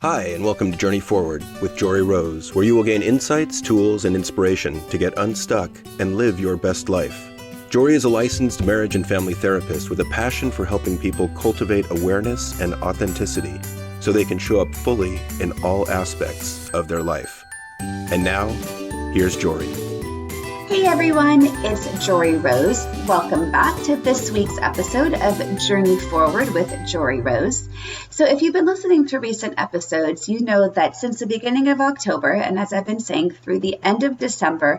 Hi, and welcome to Journey Forward with Jory Rose, where you will gain insights, tools, and inspiration to get unstuck and live your best life. Jory is a licensed marriage and family therapist with a passion for helping people cultivate awareness and authenticity so they can show up fully in all aspects of their life. And now, here's Jory. Hey everyone, it's Jory Rose. Welcome back to this week's episode of Journey Forward with Jory Rose. So if you've been listening to recent episodes, you know that since the beginning of October, and as I've been saying through the end of December,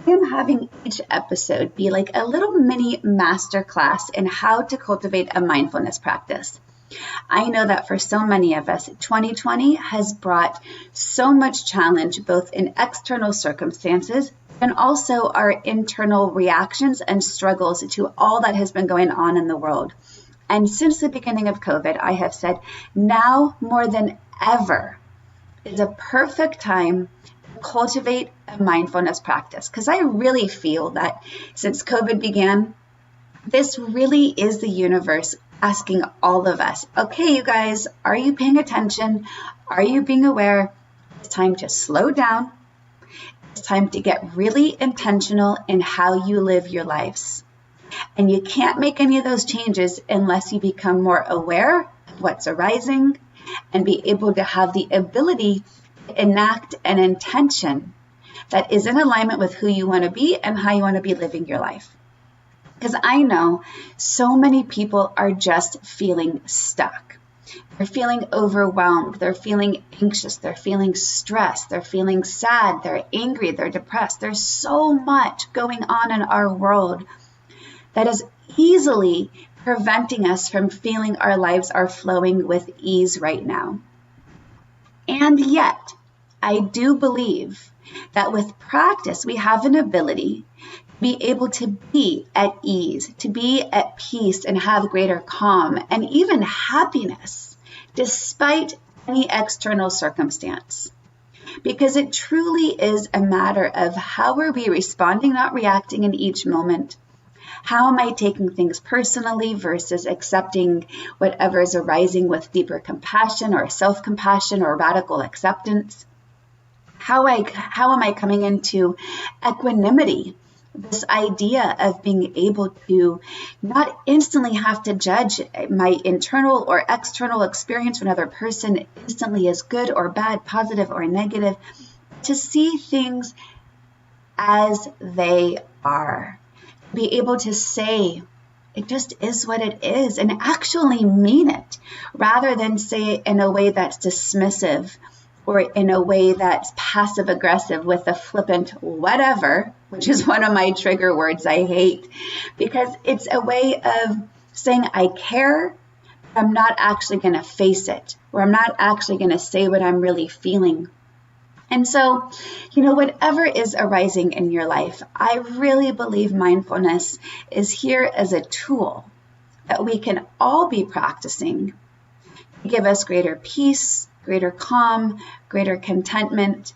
I am having each episode be like a little mini masterclass in how to cultivate a mindfulness practice. I know that for so many of us, 2020 has brought so much challenge, both in external circumstances and also our internal reactions and struggles to all that has been going on in the world. And since the beginning of COVID, I have said now more than ever is a perfect time to cultivate a mindfulness practice. Because I really feel that since COVID began, this really is the universe asking all of us, okay, you guys, are you paying attention? Are you being aware? It's time to slow down. It's time to get really intentional in how you live your lives. And you can't make any of those changes unless you become more aware of what's arising and be able to have the ability to enact an intention that is in alignment with who you want to be and how you want to be living your life. Because I know so many people are just feeling stuck. They're feeling overwhelmed. They're feeling anxious. They're feeling stressed. They're feeling sad. They're angry. They're depressed. There's so much going on in our world that is easily preventing us from feeling our lives are flowing with ease right now. And yet, I do believe that with practice, we have an ability to be able to be at ease, to be at peace and have greater calm and even happiness despite any external circumstance. Because it truly is a matter of how are we responding, not reacting in each moment. How am I taking things personally versus accepting whatever is arising with deeper compassion or self-compassion or radical acceptance? How am I coming into equanimity? This idea of being able to not instantly have to judge my internal or external experience with another person instantly as good or bad, positive or negative, to see things as they are. Be able to say, it just is what it is, and actually mean it, rather than say it in a way that's dismissive or in a way that's passive-aggressive with a flippant whatever, which is one of my trigger words I hate, because it's a way of saying I care, but I'm not actually going to face it, or I'm not actually going to say what I'm really feeling. And so, whatever is arising in your life, I really believe mindfulness is here as a tool that we can all be practicing to give us greater peace, greater calm, greater contentment,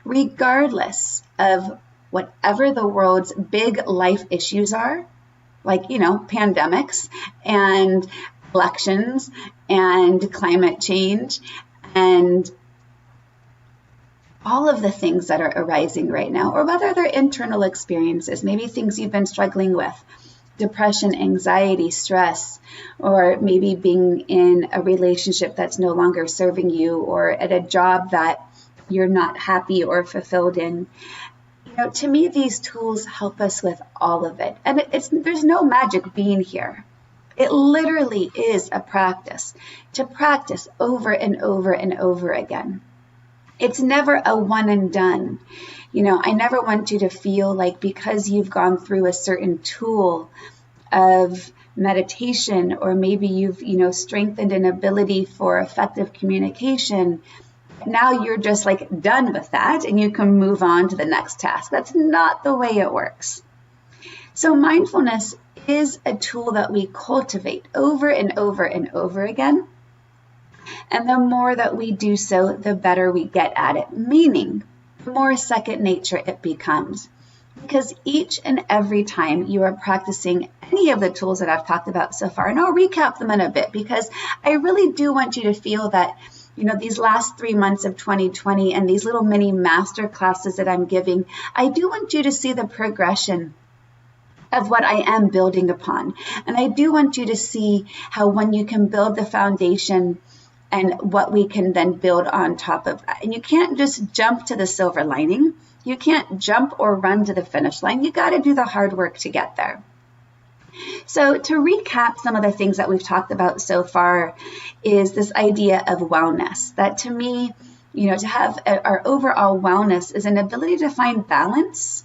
regardless of whatever the world's big life issues are, like, pandemics and elections and climate change and all of the things that are arising right now, or whether they're internal experiences, maybe things you've been struggling with, depression, anxiety, stress, or maybe being in a relationship that's no longer serving you, or at a job that you're not happy or fulfilled in. To me, these tools help us with all of it. And there's no magic being here. It literally is a practice, to practice over and over and over again. It's never a one and done. I never want you to feel like because you've gone through a certain tool of meditation, or maybe you've, strengthened an ability for effective communication, now you're just like done with that and you can move on to the next task. That's not the way it works. So mindfulness is a tool that we cultivate over and over and over again. And the more that we do so, the better we get at it, meaning the more second nature it becomes. Because each and every time you are practicing any of the tools that I've talked about so far, and I'll recap them in a bit, because I really do want you to feel that these last 3 months of 2020 and these little mini master classes that I'm giving, I do want you to see the progression of what I am building upon. And I do want you to see how when you can build the foundation and what we can then build on top of that. And you can't just jump to the silver lining. You can't jump or run to the finish line. You got to do the hard work to get there. So to recap some of the things that we've talked about so far is this idea of wellness, that to me, to have our overall wellness is an ability to find balance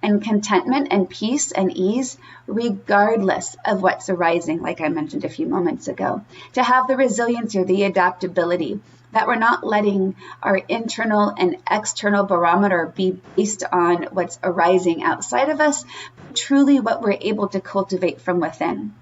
and contentment and peace and ease regardless of what's arising, like I mentioned a few moments ago. To have the resilience or the adaptability that we're not letting our internal and external barometer be based on what's arising outside of us, but truly what we're able to cultivate from within.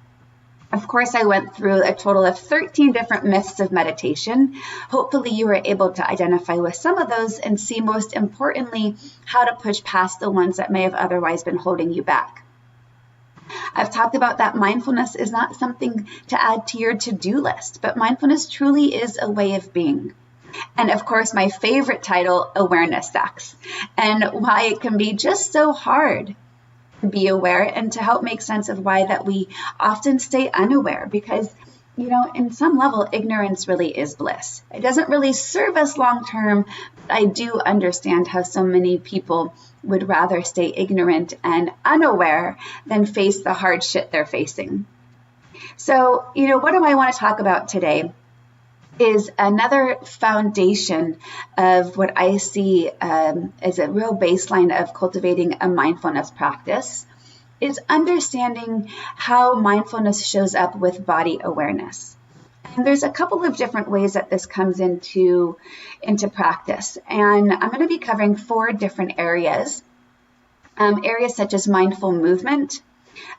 Of course, I went through a total of 13 different myths of meditation. Hopefully you were able to identify with some of those and see, most importantly, how to push past the ones that may have otherwise been holding you back. I've talked about that mindfulness is not something to add to your to-do list, but mindfulness truly is a way of being. And of course, my favorite title, Awareness Sucks, and why it can be just so hard to be aware and to help make sense of why that we often stay unaware, because in some level, ignorance really is bliss. It doesn't really serve us long term, but I do understand how so many people would rather stay ignorant and unaware than face the hard shit they're facing. So, what do I want to talk about today is another foundation of what I see as a real baseline of cultivating a mindfulness practice, is understanding how mindfulness shows up with body awareness. And there's a couple of different ways that this comes into practice. And I'm going to be covering 4 different areas. Areas such as mindful movement,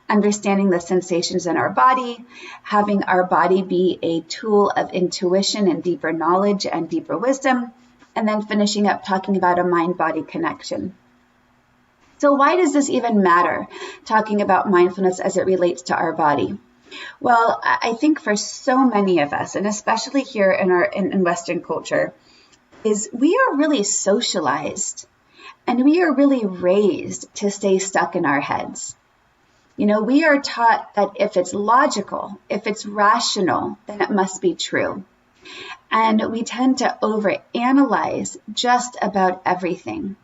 understanding the sensations in our body, having our body be a tool of intuition and deeper knowledge and deeper wisdom, and then finishing up talking about a mind-body connection. So why does this even matter, talking about mindfulness as it relates to our body? Well, I think for so many of us, and especially here in Western culture, is we are really socialized and we are really raised to stay stuck in our heads. We are taught that if it's logical, if it's rational, then it must be true. And we tend to overanalyze just about everything.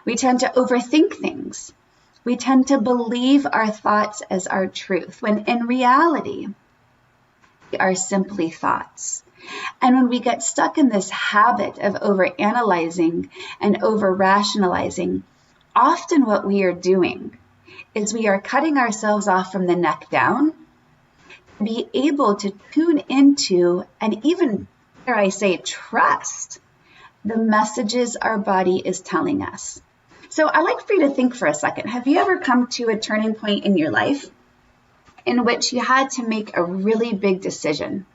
We tend to overthink things. We tend to believe our thoughts as our truth, when in reality, they are simply thoughts. And when we get stuck in this habit of overanalyzing and over-rationalizing, often what we are doing is we are cutting ourselves off from the neck down to be able to tune into and even, dare I say, trust the messages our body is telling us. So I'd like for you to think for a second. Have you ever come to a turning point in your life in which you had to make a really big decision?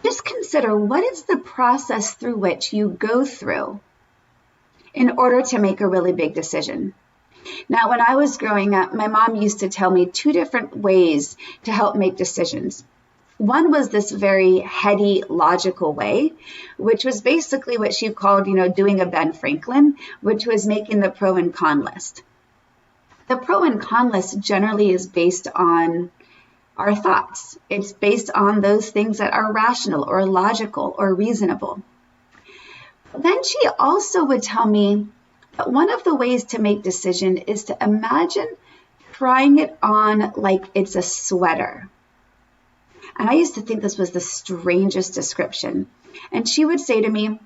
Just consider, what is the process through which you go through in order to make a really big decision? Now, when I was growing up, my mom used to tell me 2 different ways to help make decisions. One was this very heady, logical way, which was basically what she called, doing a Ben Franklin, which was making the pro and con list. The pro and con list generally is based on our thoughts. It's based on those things that are rational or logical or reasonable. Then she also would tell me that one of the ways to make decision is to imagine trying it on like it's a sweater. And I used to think this was the strangest description. And she would say to me,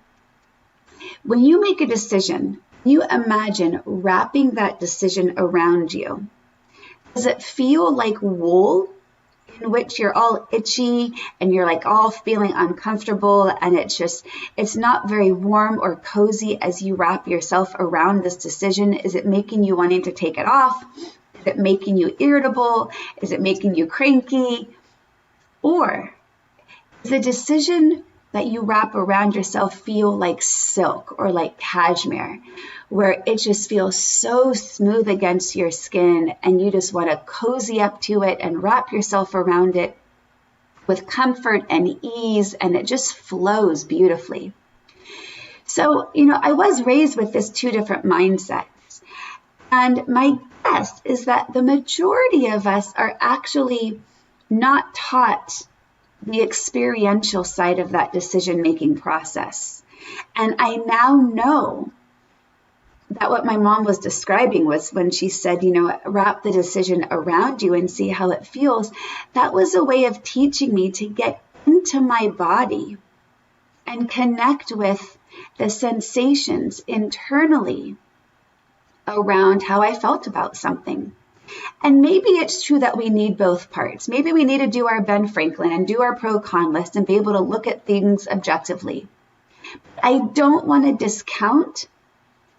when you make a decision, you imagine wrapping that decision around you. Does it feel like wool in which you're all itchy and you're like all feeling uncomfortable, and it's not very warm or cozy as you wrap yourself around this decision? Is it making you wanting to take it off? Is it making you irritable? Is it making you cranky? Or is the decision that you wrap around yourself feel like silk or like cashmere, where it just feels so smooth against your skin and you just want to cozy up to it and wrap yourself around it with comfort and ease, and it just flows beautifully. So, I was raised with this two different mindsets. And my guess is that the majority of us are actually not taught the experiential side of that decision-making process. And I now know that what my mom was describing was when she said, wrap the decision around you and see how it feels. That was a way of teaching me to get into my body and connect with the sensations internally around how I felt about something. And maybe it's true that we need both parts. Maybe we need to do our Ben Franklin and do our pro-con list and be able to look at things objectively. I don't want to discount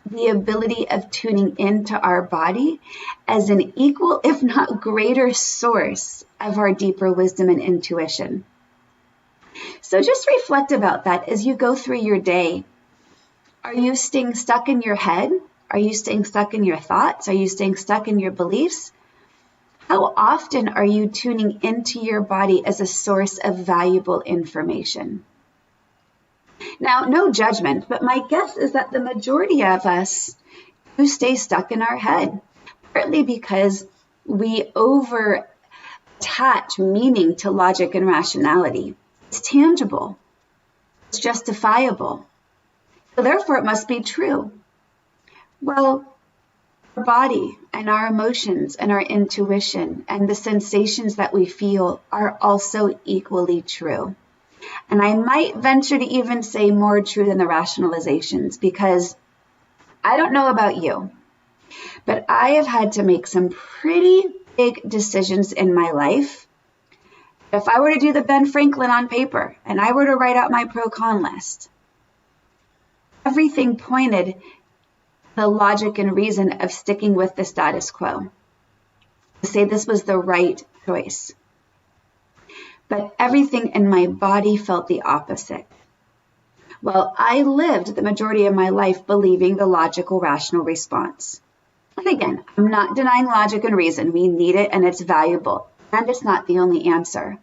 the ability of tuning into our body as an equal, if not greater, source of our deeper wisdom and intuition. So just reflect about that as you go through your day. Are you staying stuck in your head? Are you staying stuck in your thoughts? Are you staying stuck in your beliefs? How often are you tuning into your body as a source of valuable information? Now, no judgment, but my guess is that the majority of us do stay stuck in our head, partly because we over-attach meaning to logic and rationality. It's tangible. It's justifiable. So therefore, it must be true. Well, our body and our emotions and our intuition and the sensations that we feel are also equally true. And I might venture to even say more true than the rationalizations, because I don't know about you, but I have had to make some pretty big decisions in my life. If I were to do the Ben Franklin on paper and I were to write out my pro-con list, everything pointed to the logic and reason of sticking with the status quo, to say this was the right choice. But everything in my body felt the opposite. Well, I lived the majority of my life believing the logical, rational response. And again, I'm not denying logic and reason. We need it and it's valuable. And it's not the only answer.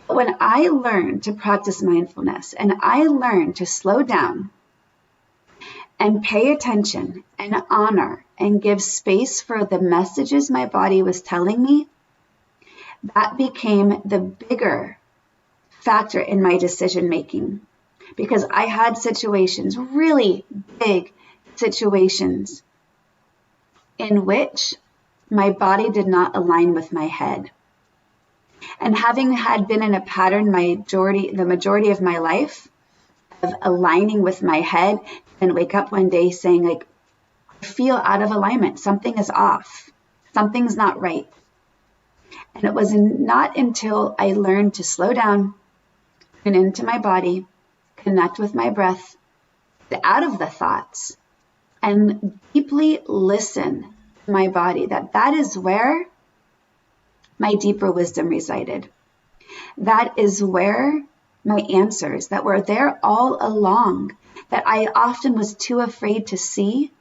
But when I learned to practice mindfulness and I learned to slow down and pay attention and honor and give space for the messages my body was telling me, that became the bigger factor in my decision making, because I had situations, really big situations, in which my body did not align with my head. And having had been in a pattern the majority of my life of aligning with my head, and wake up one day saying, I feel out of alignment. Something is off. Something's not right. And it was not until I learned to slow down, tune into my body, connect with my breath, get out of the thoughts, and deeply listen to my body, that is where my deeper wisdom resided. That is where my answers that were there all along, that I often was too afraid to see,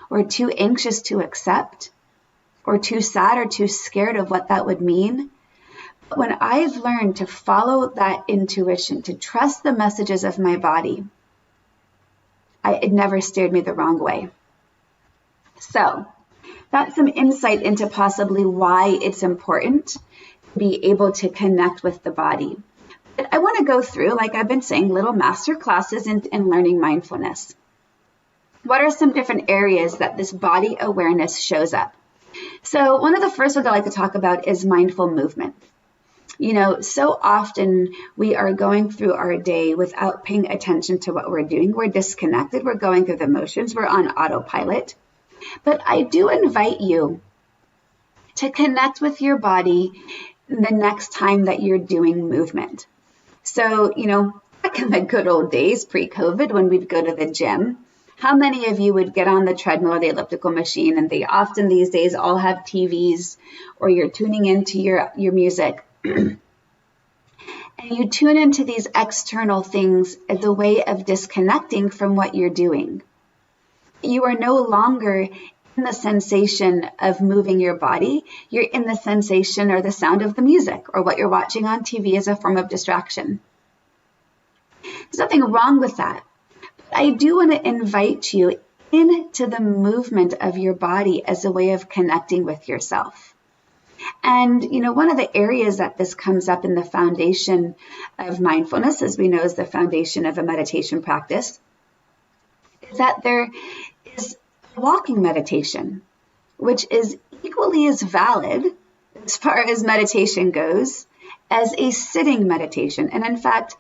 or too anxious to accept, or too sad or too scared of what that would mean. But when I've learned to follow that intuition, to trust the messages of my body, it never steered me the wrong way. So that's some insight into possibly why it's important to be able to connect with the body. But I want to go through, like I've been saying, little master classes in learning mindfulness. What are some different areas that this body awareness shows up? So one of the first ones I like to talk about is mindful movement. So often we are going through our day without paying attention to what we're doing. We're disconnected. We're going through the motions. We're on autopilot. But I do invite you to connect with your body the next time that you're doing movement. So, back in the good old days, pre-COVID, when we'd go to the gym, how many of you would get on the treadmill or the elliptical machine? And they often these days all have TVs, or you're tuning into your music. And you tune into these external things as a way of disconnecting from what you're doing. You are no longer in in the sensation of moving your body. You're in the sensation or the sound of the music or what you're watching on TV as a form of distraction. There's nothing wrong with that. But I do want to invite you into the movement of your body as a way of connecting with yourself. And, one of the areas that this comes up in the foundation of mindfulness, as we know is the foundation of a meditation practice, is that there is walking meditation, which is equally as valid as far as meditation goes as a sitting meditation. And in fact,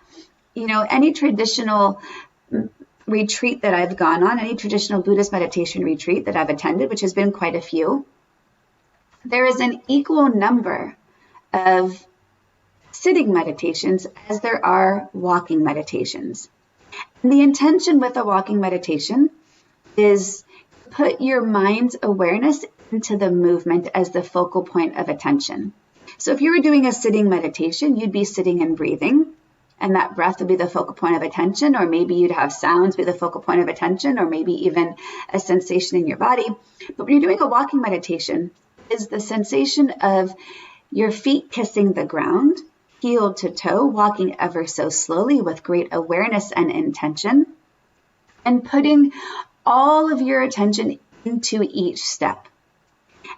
any traditional retreat that I've gone on, any traditional Buddhist meditation retreat that I've attended, which has been quite a few, there is an equal number of sitting meditations as there are walking meditations. And the intention with a walking meditation is put your mind's awareness into the movement as the focal point of attention. So if you were doing a sitting meditation, you'd be sitting and breathing, and that breath would be the focal point of attention, or maybe you'd have sounds be the focal point of attention, or maybe even a sensation in your body. But when you're doing a walking meditation, is the sensation of your feet kissing the ground, heel to toe, walking ever so slowly with great awareness and intention, and putting all of your attention into each step.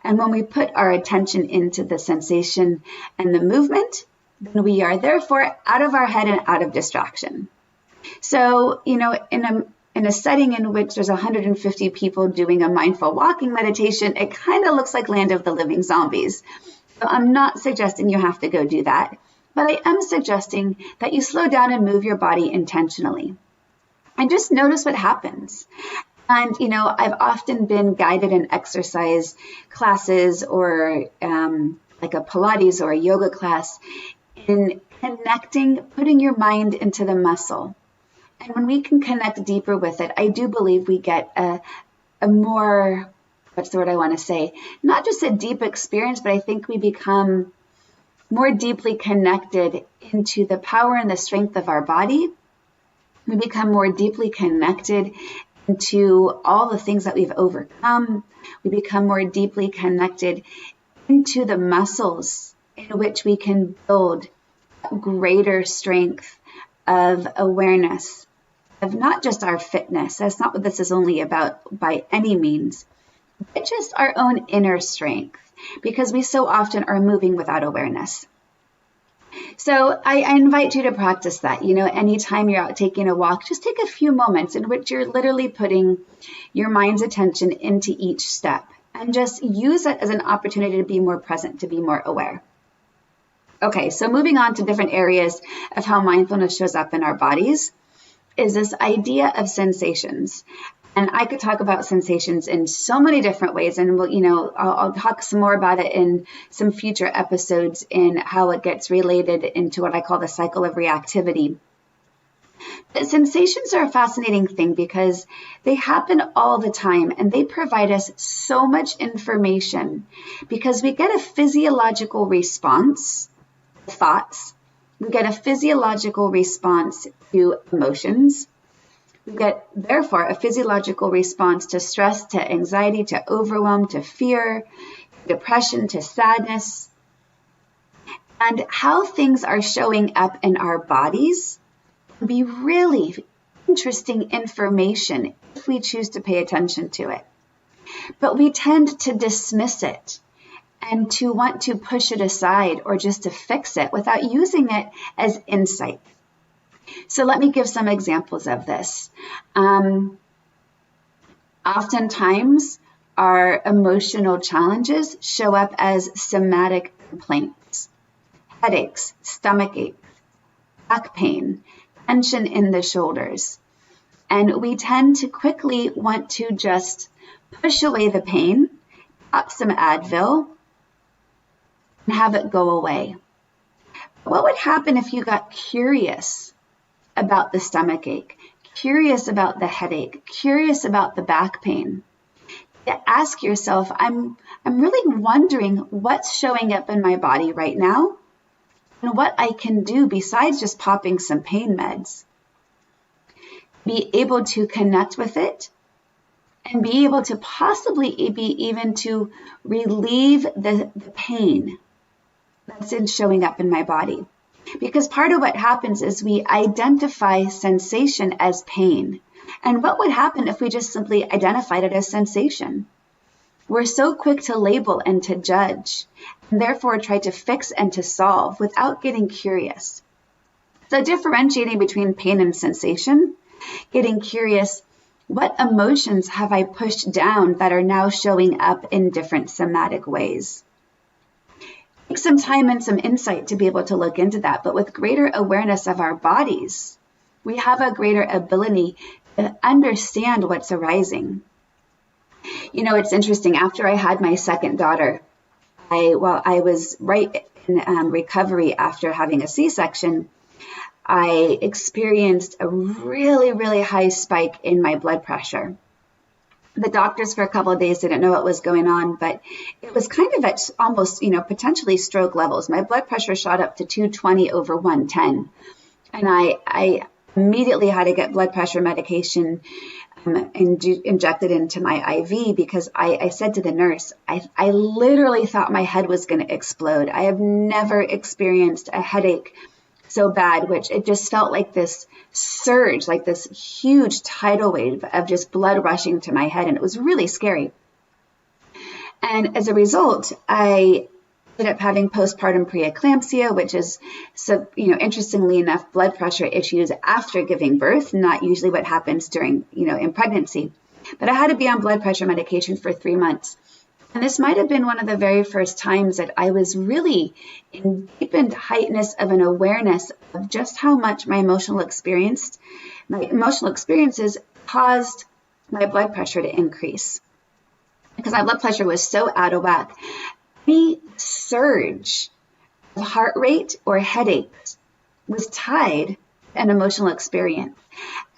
And when we put our attention into the sensation and the movement, then we are therefore out of our head and out of distraction. So, in a setting in which there's 150 people doing a mindful walking meditation, it kind of looks like Land of the Living Zombies. So I'm not suggesting you have to go do that, but I am suggesting that you slow down and move your body intentionally. And just notice what happens. And, I've often been guided in exercise classes or like a Pilates or a yoga class in connecting, putting your mind into the muscle. And when we can connect deeper with it, I do believe we get a more, what's the word I want to say? Not just a deep experience, but I think we become more deeply connected into the power and the strength of our body. We become more deeply connected into all the things that we've overcome. We become more deeply connected into the muscles in which we can build greater strength of awareness of not just our fitness. That's not what this is only about by any means, but just our own inner strength, because we so often are moving without awareness. So I invite you to practice that. Anytime you're out taking a walk, just take a few moments in which you're literally putting your mind's attention into each step and just use it as an opportunity to be more present, to be more aware. Okay, so moving on to different areas of how mindfulness shows up in our bodies is this idea of sensations. And I could talk about sensations in so many different ways, and I'll talk some more about it in some future episodes in how it gets related into what I call the cycle of reactivity. But sensations are a fascinating thing because they happen all the time, and they provide us so much information because we get a physiological response to thoughts. We get a physiological response to emotions. We get, therefore, a physiological response to stress, to anxiety, to overwhelm, to fear, depression, to sadness. And how things are showing up in our bodies can be really interesting information if we choose to pay attention to it. But we tend to dismiss it and to want to push it aside or just to fix it without using it as insight. So let me give some examples of this. Oftentimes, our emotional challenges show up as somatic complaints, headaches, stomach aches, back pain, tension in the shoulders. And we tend to quickly want to just push away the pain, pop some Advil, and have it go away. What would happen if you got curious about the stomach ache, curious about the headache, curious about the back pain? Ask yourself, I'm really wondering what's showing up in my body right now and what I can do besides just popping some pain meds. Be able to connect with it and be able to possibly be even to relieve the pain that's in showing up in my body. Because part of what happens is we identify sensation as pain. And what would happen if we just simply identified it as sensation? We're so quick to label and to judge, and therefore try to fix and to solve without getting curious. So differentiating between pain and sensation, getting curious, what emotions have I pushed down that are now showing up in different somatic ways? Take some time and some insight to be able to look into that, but with greater awareness of our bodies, we have a greater ability to understand what's arising. You know, it's interesting. After I had my second daughter, I was right in recovery after having a C-section. I experienced a really, really high spike in my blood pressure. The doctors for a couple of days didn't know what was going on, but it was kind of at almost, potentially stroke levels. My blood pressure shot up to 220 over 110. And I immediately had to get blood pressure medication injected into my IV because I said to the nurse, I literally thought my head was going to explode. I have never experienced a headache so bad, which it just felt like this surge, like this huge tidal wave of just blood rushing to my head. And it was really scary. And as a result, I ended up having postpartum preeclampsia, which is, so, interestingly enough, blood pressure issues after giving birth, not usually what happens during, in pregnancy. But I had to be on blood pressure medication for 3 months. And this might have been one of the very first times that I was really in deepened heightness of an awareness of just how much my emotional experiences caused my blood pressure to increase. Because my blood pressure was so out of whack. Any surge of heart rate or headaches was tied to an emotional experience.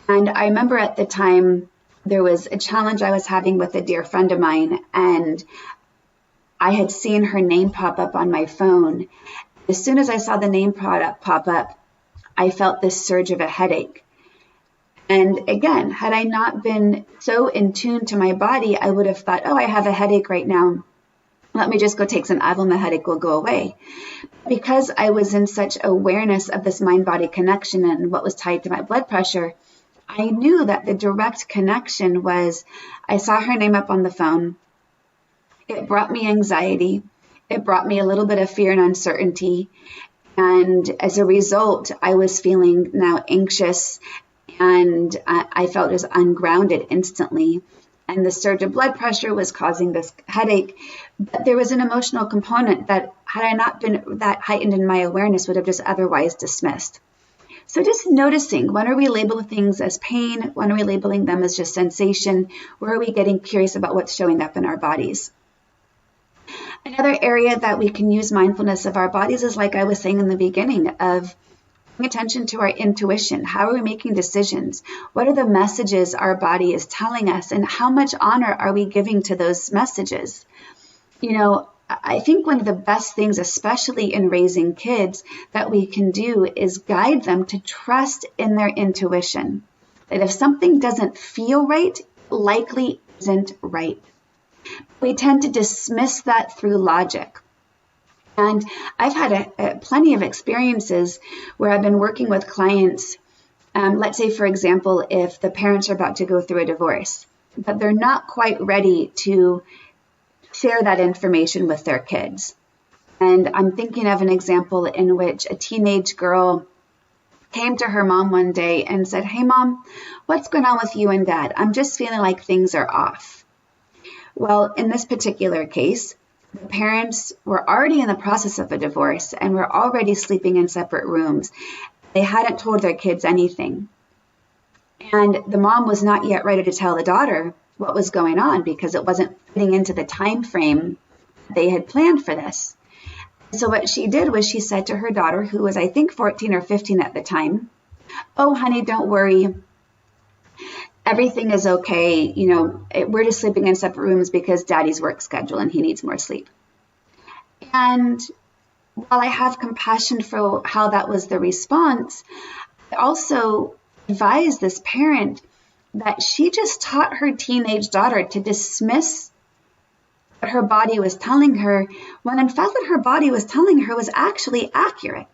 And I remember at the time, there was a challenge I was having with a dear friend of mine, and I had seen her name pop up on my phone. As soon as I saw the name pop up, I felt this surge of a headache. And again, had I not been so in tune to my body, I would have thought, oh, I have a headache right now. Let me just go take some Advil and the headache will go away. Because I was in such awareness of this mind-body connection and what was tied to my blood pressure, I knew that the direct connection was, I saw her name up on the phone. It brought me anxiety. It brought me a little bit of fear and uncertainty. And as a result, I was feeling now anxious, and I felt just ungrounded instantly. And the surge of blood pressure was causing this headache. But there was an emotional component that, had I not been that heightened in my awareness, would have just otherwise dismissed. So just noticing, when are we labeling things as pain? When are we labeling them as just sensation? Where are we getting curious about what's showing up in our bodies? Another area that we can use mindfulness of our bodies is, like I was saying in the beginning, of paying attention to our intuition. How are we making decisions? What are the messages our body is telling us? And how much honor are we giving to those messages? I think one of the best things, especially in raising kids, that we can do is guide them to trust in their intuition. That if something doesn't feel right, it likely isn't right. We tend to dismiss that through logic. And I've had plenty of experiences where I've been working with clients. Let's say, for example, if the parents are about to go through a divorce, but they're not quite ready to share that information with their kids. And I'm thinking of an example in which a teenage girl came to her mom one day and said, "Hey, Mom, what's going on with you and Dad? I'm just feeling like things are off." Well, in this particular case, the parents were already in the process of a divorce and were already sleeping in separate rooms. They hadn't told their kids anything. And the mom was not yet ready to tell the daughter what was going on because it wasn't fitting into the time frame they had planned for this. So what she did was she said to her daughter, who was I think 14 or 15 at the time, "Oh, honey, don't worry. Everything is okay. We're just sleeping in separate rooms because Daddy's work schedule and he needs more sleep." And while I have compassion for how that was the response, I also advise this parent that she just taught her teenage daughter to dismiss what her body was telling her, when in fact what her body was telling her was actually accurate.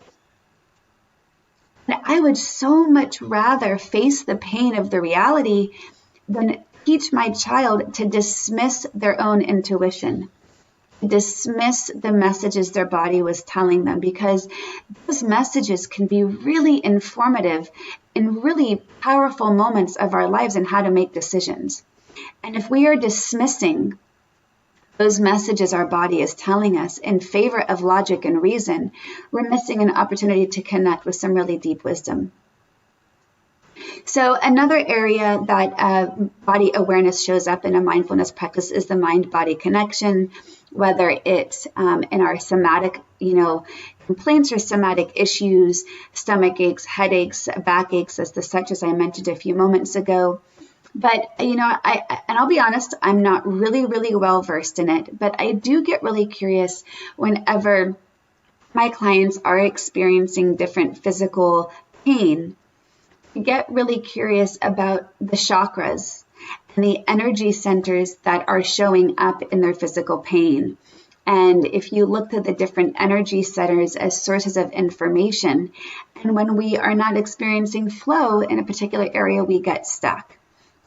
And I would so much rather face the pain of the reality than teach my child to dismiss their own intuition, dismiss the messages their body was telling them, because those messages can be really informative in really powerful moments of our lives and how to make decisions. And if we are dismissing those messages our body is telling us in favor of logic and reason, we're missing an opportunity to connect with some really deep wisdom. So another area that body awareness shows up in a mindfulness practice is the mind-body connection, whether it's in our somatic, complaints or somatic issues, stomach aches, headaches, backaches, such as I mentioned a few moments ago. But, I'll be honest, I'm not really, really well versed in it, but I do get really curious whenever my clients are experiencing different physical pain. I get really curious about the chakras and the energy centers that are showing up in their physical pain. And if you look at the different energy centers as sources of information, and when we are not experiencing flow in a particular area, we get stuck.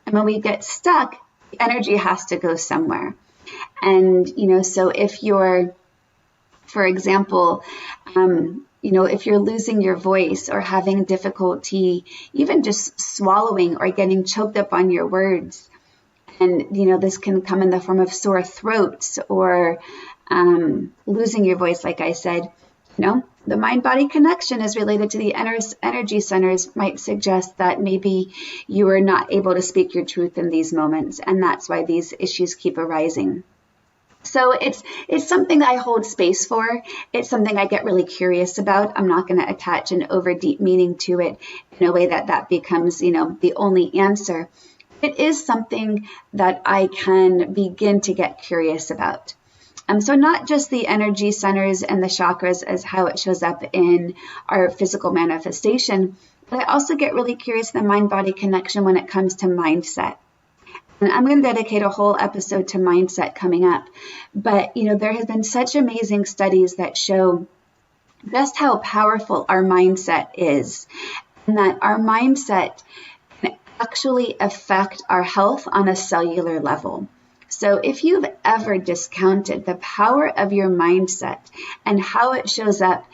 And when we get stuck, the energy has to go somewhere. And, so if you're, for example, if you're losing your voice or having difficulty even just swallowing or getting choked up on your words, and, this can come in the form of sore throats or losing your voice, like I said, the mind-body connection is related to the energy centers, might suggest that maybe you are not able to speak your truth in these moments, and that's why these issues keep arising. So it's something that I hold space for. It's something I get really curious about. I'm not going to attach an over deep meaning to it in a way that becomes, the only answer. It is something that I can begin to get curious about. So not just the energy centers and the chakras as how it shows up in our physical manifestation, but I also get really curious in the mind-body connection when it comes to mindset. And I'm going to dedicate a whole episode to mindset coming up. But, there have been such amazing studies that show just how powerful our mindset is, and that our mindset can actually affect our health on a cellular level. So if you've ever discounted the power of your mindset and how it shows up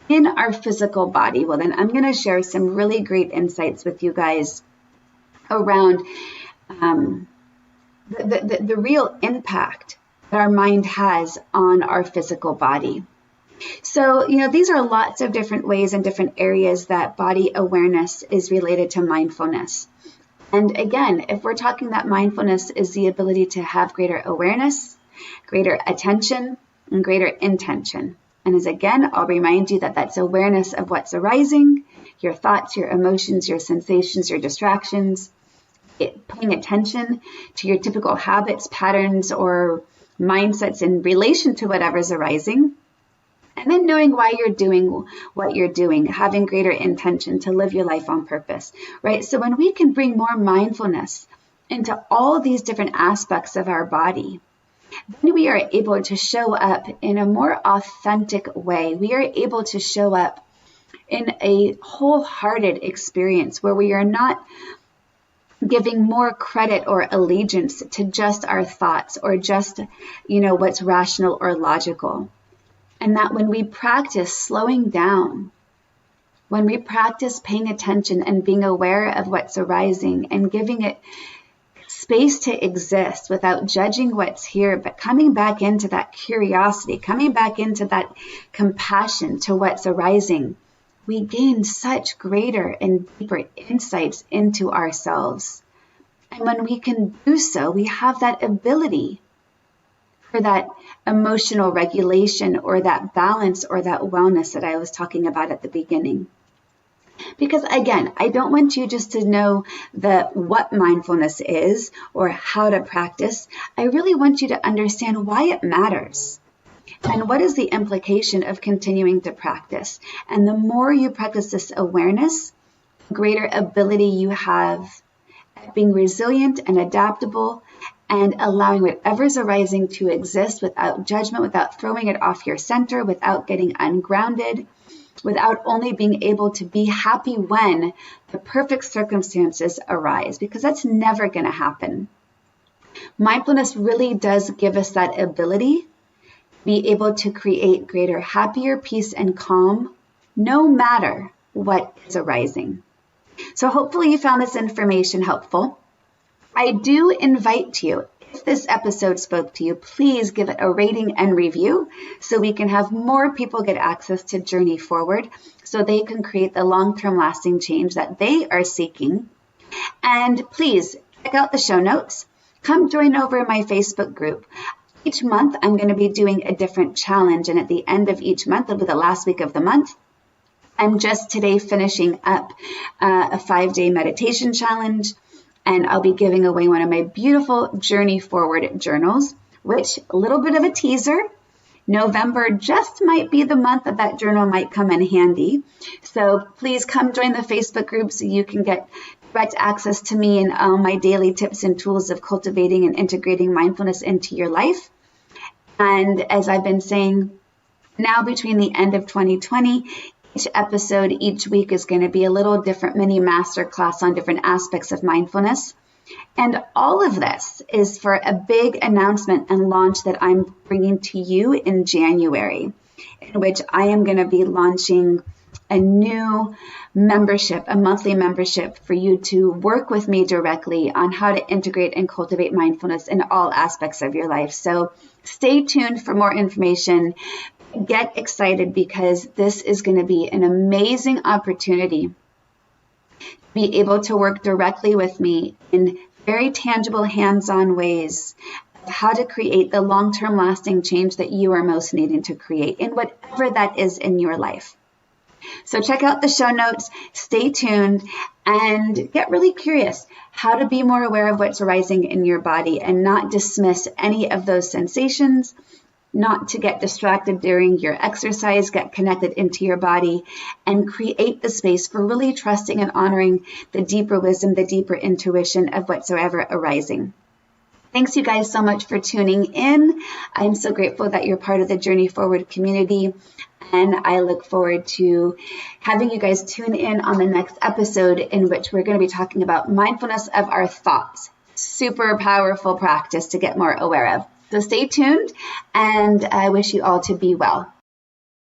in our physical body, well, then I'm going to share some really great insights with you guys around the real impact that our mind has on our physical body. So, these are lots of different ways and different areas that body awareness is related to mindfulness. And again, if we're talking that mindfulness is the ability to have greater awareness, greater attention, and greater intention. And as again, I'll remind you that that's awareness of what's arising, your thoughts, your emotions, your sensations, your distractions, paying attention to your typical habits, patterns, or mindsets in relation to whatever's arising. And then knowing why you're doing what you're doing, having greater intention to live your life on purpose, right? So when we can bring more mindfulness into all these different aspects of our body, then we are able to show up in a more authentic way. We are able to show up in a wholehearted experience where we are not giving more credit or allegiance to just our thoughts or just, what's rational or logical. And that when we practice slowing down, when we practice paying attention and being aware of what's arising and giving it space to exist without judging what's here, but coming back into that curiosity, coming back into that compassion to what's arising, we gain such greater and deeper insights into ourselves. And when we can do so, we have that ability for that emotional regulation or that balance or that wellness that I was talking about at the beginning. Because again, I don't want you just to know what mindfulness is or how to practice. I really want you to understand why it matters and what is the implication of continuing to practice. And the more you practice this awareness, the greater ability you have at being resilient and adaptable and allowing whatever's arising to exist without judgment, without throwing it off your center, without getting ungrounded, without only being able to be happy when the perfect circumstances arise, because that's never going to happen. Mindfulness really does give us that ability to be able to create greater, happier peace and calm, no matter what is arising. So hopefully you found this information helpful. I do invite you, if this episode spoke to you, please give it a rating and review so we can have more people get access to Journey Forward so they can create the long-term lasting change that they are seeking. And please check out the show notes. Come join over my Facebook group. Each month, I'm going to be doing a different challenge, and at the end of each month, it'll be the last week of the month. I'm just today finishing up a 5-day meditation challenge, and I'll be giving away one of my beautiful Journey Forward journals, which, a little bit of a teaser, November just might be the month that journal might come in handy. So please come join the Facebook group so you can get direct access to me and all my daily tips and tools of cultivating and integrating mindfulness into your life. And as I've been saying, now between the end of 2020, each episode each week is going to be a little different mini masterclass on different aspects of mindfulness. And all of this is for a big announcement and launch that I'm bringing to you in January, in which I am going to be launching a new membership, a monthly membership for you to work with me directly on how to integrate and cultivate mindfulness in all aspects of your life. So stay tuned for more information. Get excited because this is going to be an amazing opportunity to be able to work directly with me in very tangible, hands-on ways of how to create the long-term lasting change that you are most needing to create in whatever that is in your life. So check out the show notes, stay tuned, and get really curious how to be more aware of what's arising in your body and not dismiss any of those sensations, not to get distracted during your exercise, get connected into your body, and create the space for really trusting and honoring the deeper wisdom, the deeper intuition of whatsoever arising. Thanks you guys so much for tuning in. I'm so grateful that you're part of the Journey Forward community, and I look forward to having you guys tune in on the next episode in which we're going to be talking about mindfulness of our thoughts. Super powerful practice to get more aware of. So stay tuned, and I wish you all to be well.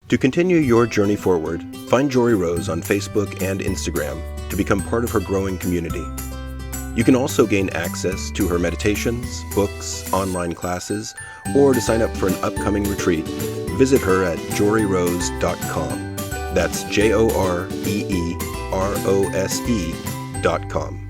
To continue your journey forward, find Jory Rose on Facebook and Instagram to become part of her growing community. You can also gain access to her meditations, books, online classes, or to sign up for an upcoming retreat. Visit her at joryrose.com. That's JOREEROSE.com.